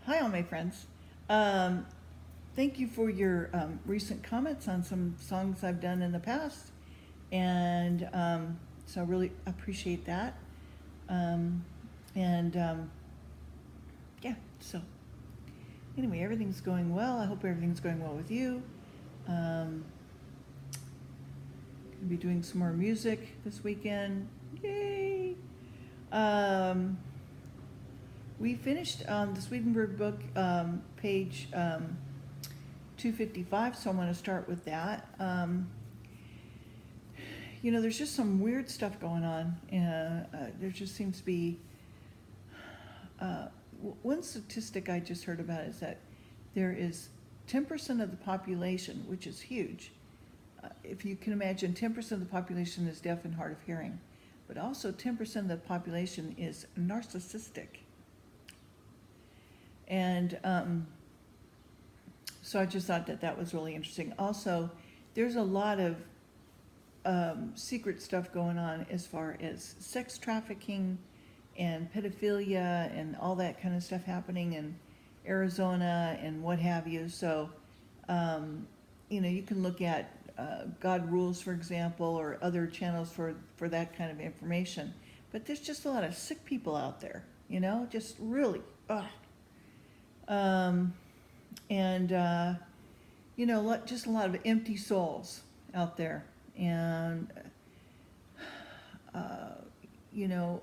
Hi, all my friends. Um, Thank you for your recent comments on some songs I've done in the past, and so I really appreciate that. Um, and yeah, so anyway, everything's going well. I hope everything's going well with you. Gonna be doing some more music this weekend. Yay! Um, we finished the Swedenborg book, page 255, so I'm going to start with that. There's just some weird stuff going on. There just seems to be uh, one statistic I just heard about is that there is 10% of the population, which is huge. If you can imagine, 10% of the population is deaf and hard of hearing, but also 10% of the population is narcissistic. And so I just thought that that was really interesting. Also, there's a lot of secret stuff going on as far as sex trafficking and pedophilia and all that kind of stuff happening in Arizona and what have you. So, you can look at God Rules, for example, or other channels for that kind of information. But there's just a lot of sick people out there, just really, ugh. Um, and, just a lot of empty souls out there. And, uh, you know,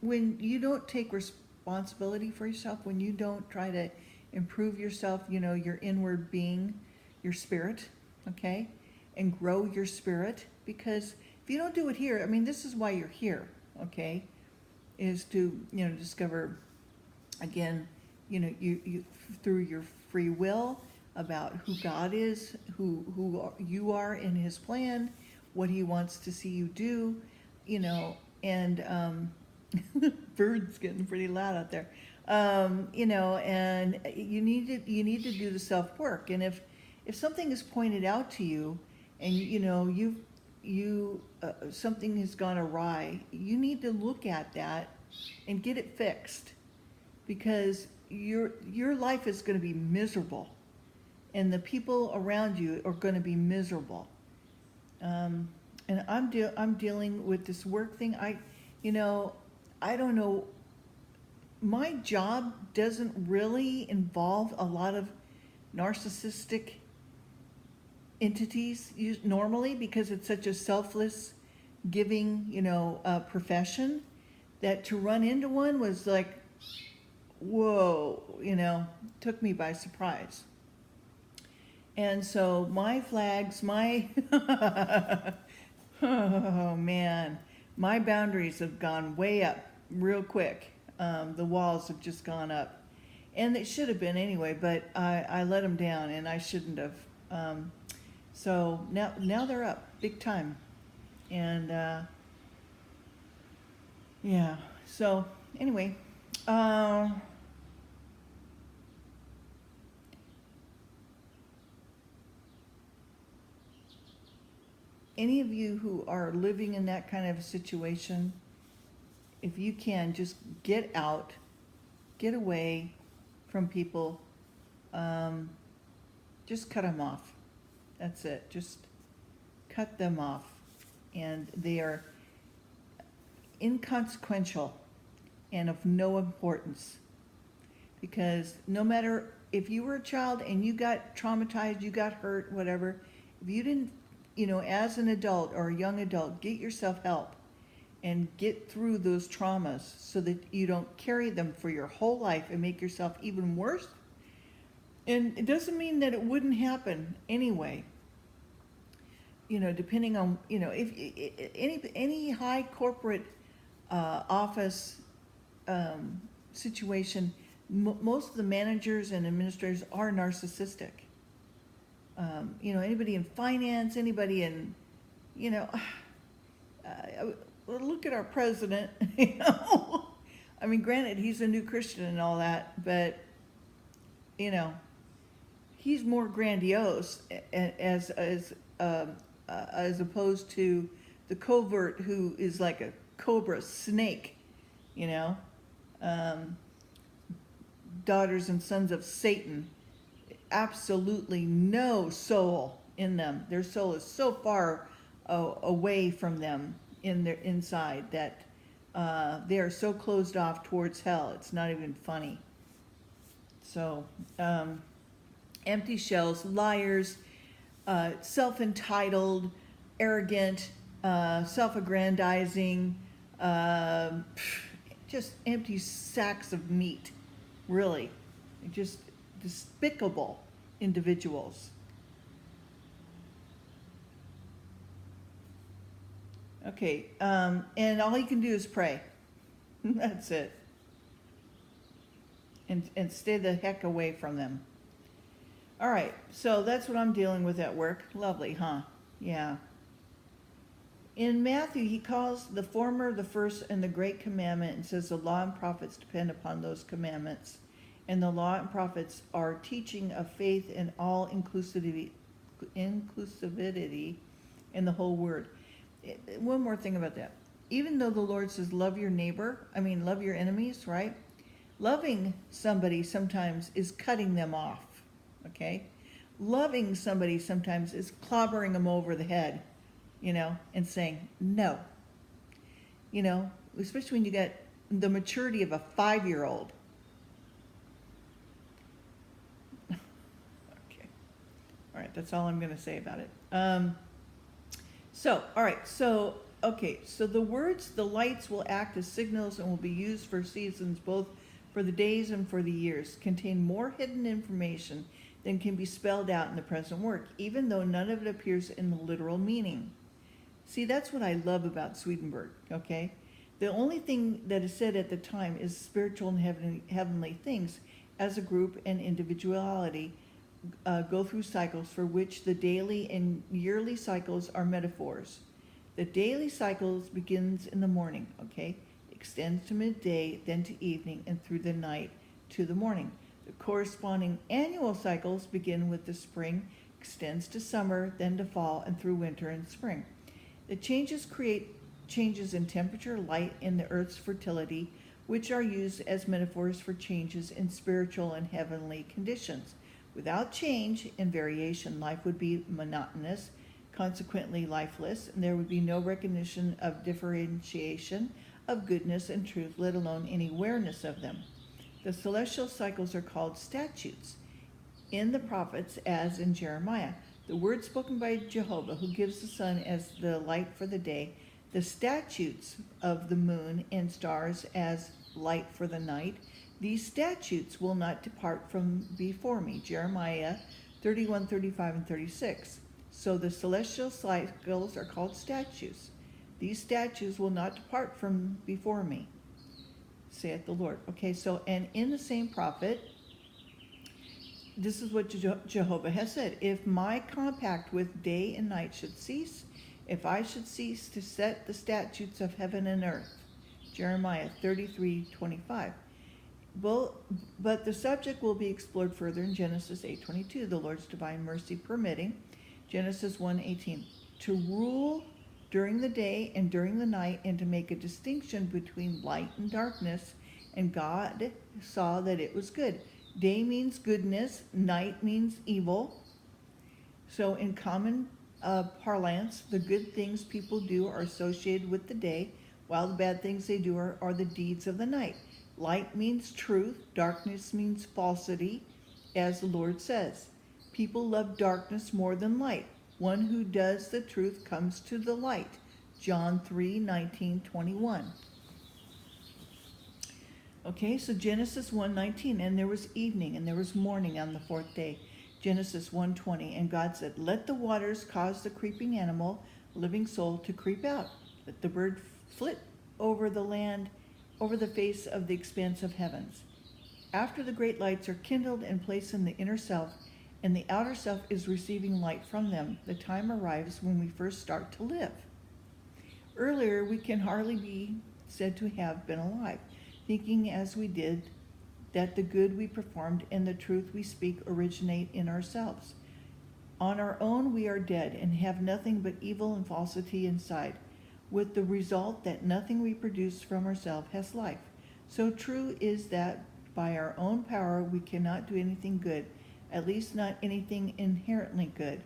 when you don't take responsibility for yourself, when you don't try to improve yourself, your inward being, your spirit, okay, and grow your spirit, because if you don't do it here, I mean, this is why you're here, okay, is to, discover, again, you through your free will about who God is, who you are in His plan, what He wants to see you do, and birds getting pretty loud out there. And you need to do the self work. And if something is pointed out to you, and you something has gone awry, you need to look at that and get it fixed, because your life is going to be miserable, and the people around you are going to be miserable. And I'm dealing with this work thing. I don't know. My job doesn't really involve a lot of narcissistic entities normally, because it's such a selfless, giving, profession, that to run into one was like, whoa, took me by surprise. And so my flags, oh man, my boundaries have gone way up real quick. The walls have just gone up. And they should have been anyway, but I let them down, and I shouldn't have. So now they're up big time. And yeah, so anyway. Any of you who are living in that kind of a situation, if you can, just get out, get away from people, just cut them off. That's it. Just cut them off. And they are inconsequential and of no importance. Because no matter if you were a child and you got traumatized, you got hurt, whatever, if you didn't, as an adult or a young adult, get yourself help and get through those traumas so that you don't carry them for your whole life and make yourself even worse. And it doesn't mean that it wouldn't happen anyway. Depending on, if any high corporate office situation, most of the managers and administrators are narcissistic. Anybody in finance, anybody in, look at our president. I mean, granted, he's a new Christian and all that, but he's more grandiose as opposed to the covert, who is like a cobra snake, um, daughters and sons of Satan, absolutely no soul in them. Their soul is so far away from them in their inside that they are so closed off towards hell. It's not even funny. So, empty shells, liars, self-entitled, arrogant, self-aggrandizing, just empty sacks of meat, really. Just despicable individuals. Okay, and all you can do is pray. That's it. And stay the heck away from them. All right, so that's what I'm dealing with at work. Lovely, huh? Yeah. In Matthew, he calls the former the first and the great commandment, and says the law and prophets depend upon those commandments. And the law and prophets are teaching of faith and all inclusivity in the whole word. One more thing about that. Even though the Lord says love your neighbor, love your enemies, right? Loving somebody sometimes is cutting them off, okay? Loving somebody sometimes is clobbering them over the head, and saying no. Especially when you get the maturity of a 5-year-old. Okay. All right, that's all I'm going to say about it. So the words, the lights will act as signals and will be used for seasons, both for the days and for the years, contain more hidden information than can be spelled out in the present work, even though none of it appears in the literal meaning. See, that's what I love about Swedenborg, okay? The only thing that is said at the time is spiritual and heavenly things as a group and individuality go through cycles for which the daily and yearly cycles are metaphors. The daily cycles begins in the morning, okay? Extends to midday, then to evening, and through the night to the morning. The corresponding annual cycles begin with the spring, extends to summer, then to fall, and through winter and spring. The changes create changes in temperature, light, and the earth's fertility, which are used as metaphors for changes in spiritual and heavenly conditions. Without change and variation, life would be monotonous, consequently lifeless, and there would be no recognition of differentiation of goodness and truth, let alone any awareness of them. The celestial cycles are called statutes in the prophets, as in Jeremiah. The word spoken by Jehovah, who gives the sun as the light for the day, the statutes of the moon and stars as light for the night, these statutes will not depart from before me. Jeremiah 31, 35, and 36. So the celestial cycles are called statutes. These statutes will not depart from before me, saith the Lord. Okay, so, and in the same prophet, this is what Jehovah has said. If my compact with day and night should cease, if I should cease to set the statutes of heaven and earth. Jeremiah 33, 25. But the subject will be explored further in Genesis 8:22, the Lord's divine mercy permitting. Genesis 1:18, to rule during the day and during the night, and to make a distinction between light and darkness. And God saw that it was good. Day means goodness, night means evil. So in common parlance, the good things people do are associated with the day, while the bad things they do are the deeds of the night. Light means truth, darkness means falsity, as the Lord says. People love darkness more than light. One who does the truth comes to the light. John 3:19, 21. Okay, so Genesis 1:19, and there was evening and there was morning on the fourth day. Genesis 1:20, and God said, let the waters cause the creeping animal, living soul, to creep out. Let the bird flit over the land, over the face of the expanse of heavens. After the great lights are kindled and placed in the inner self, and the outer self is receiving light from them, the time arrives when we first start to live. Earlier, we can hardly be said to have been alive, thinking as we did that the good we performed and the truth we speak originate in ourselves. On our own, we are dead and have nothing but evil and falsity inside, with the result that nothing we produce from ourselves has life. So true is that by our own power we cannot do anything good, at least not anything inherently good.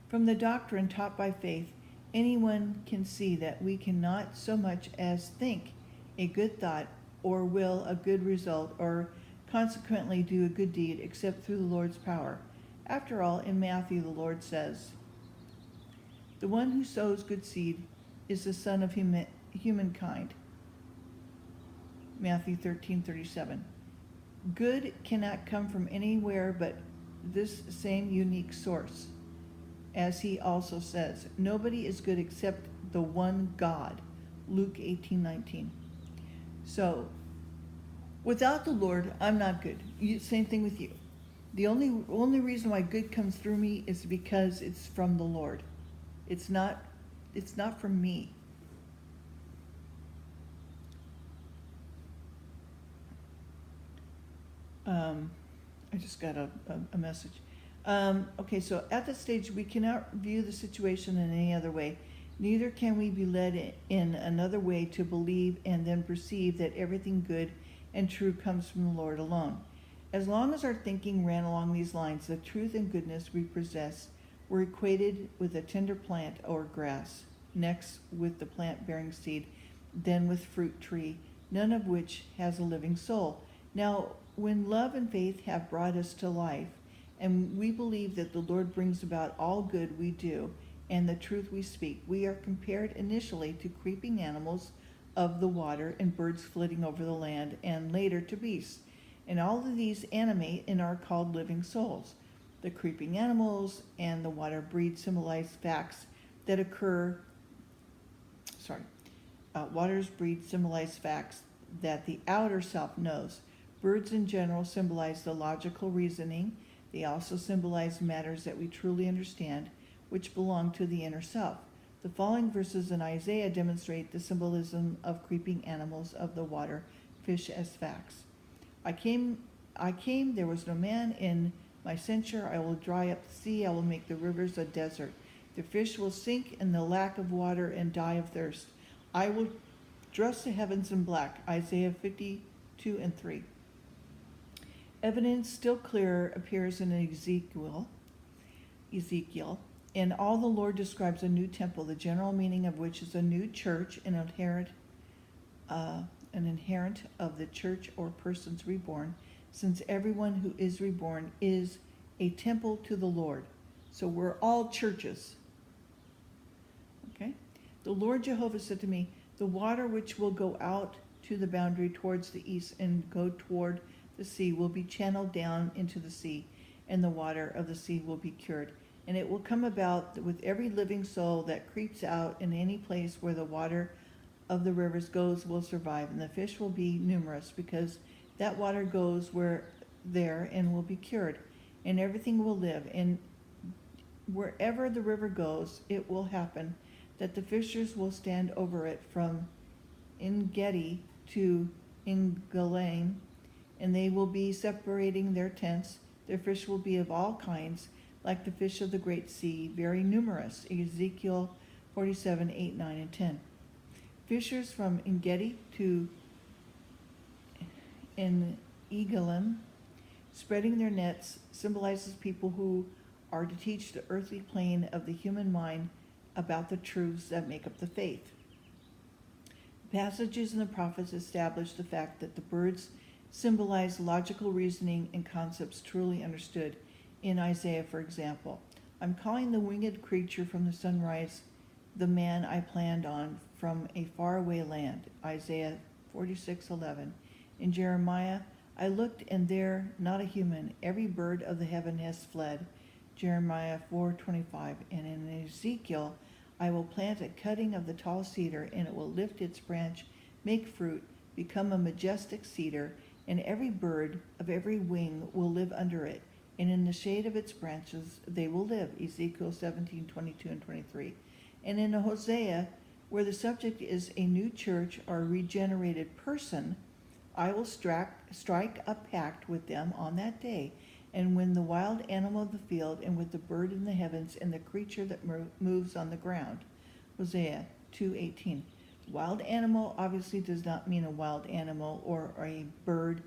From the doctrine taught by faith, anyone can see that we cannot so much as think a good thought or will a good result or consequently do a good deed except through the Lord's power. After all, in Matthew the Lord says, "The one who sows good seed is the son of humankind." Matthew 13:37. Good cannot come from anywhere but this same unique source. As he also says, nobody is good except the one God. Luke 18:19. So, without the Lord, I'm not good. Same thing with you. The only reason why good comes through me is because it's from the Lord. It's not from me. I just got a message. Okay, so at this stage, we cannot view the situation in any other way. Neither can we be led in another way to believe and then perceive that everything good and true comes from the Lord alone. As long as our thinking ran along these lines, the truth and goodness we possess were equated with a tender plant or grass, next with the plant bearing seed, then with fruit tree, none of which has a living soul. Now, when love and faith have brought us to life, and we believe that the Lord brings about all good we do and the truth we speak, we are compared initially to creeping animals of the water and birds flitting over the land, and later to beasts. And all of these animate and are called living souls. The creeping animals and the water breed symbolize facts that occur. Waters breed symbolize facts that the outer self knows. Birds in general symbolize the logical reasoning. They also symbolize matters that we truly understand, which belong to the inner self. The following verses in Isaiah demonstrate the symbolism of creeping animals of the water, fish as facts. I came, there was no man in my censure. I will dry up the sea, I will make the rivers a desert. The fish will sink in the lack of water and die of thirst. I will dress the heavens in black. Isaiah 52:3. Evidence still clearer appears in Ezekiel, and all the Lord describes a new temple, the general meaning of which is a new church, an inherent of the church or persons reborn, since everyone who is reborn is a temple to the Lord. So we're all churches. Okay? The Lord Jehovah said to me, the water which will go out to the boundary towards the east and go toward the sea will be channeled down into the sea, and the water of the sea will be cured. And it will come about that with every living soul that creeps out in any place where the water of the rivers goes will survive, and the fish will be numerous, because that water goes there and will be cured, and everything will live. And wherever the river goes, it will happen that the fishers will stand over it from En-gedi to En-galim, and they will be separating their tents. Their fish will be of all kinds, like the fish of the great sea, very numerous. Ezekiel 47:8, 9, and 10. Fishers from En-gedi to En-galim, spreading their nets, symbolizes people who are to teach the earthly plane of the human mind about the truths that make up the faith. Passages in the prophets establish the fact that the birds symbolize logical reasoning and concepts truly understood. In Isaiah, for example, I'm calling the winged creature from the sunrise the man I planned on from a faraway land. Isaiah 46:11. In Jeremiah, I looked and there not a human. Every bird of the heaven has fled. Jeremiah 4:25. And in Ezekiel, I will plant a cutting of the tall cedar, and it will lift its branch, make fruit, become a majestic cedar, and every bird of every wing will live under it, and in the shade of its branches they will live. Ezekiel 17:22 and 23. And in Hosea, where the subject is a new church or a regenerated person, I will strike a pact with them on that day, and when the wild animal of the field, and with the bird in the heavens, and the creature that moves on the ground. Hosea 2:18. Wild animal obviously does not mean a wild animal or a bird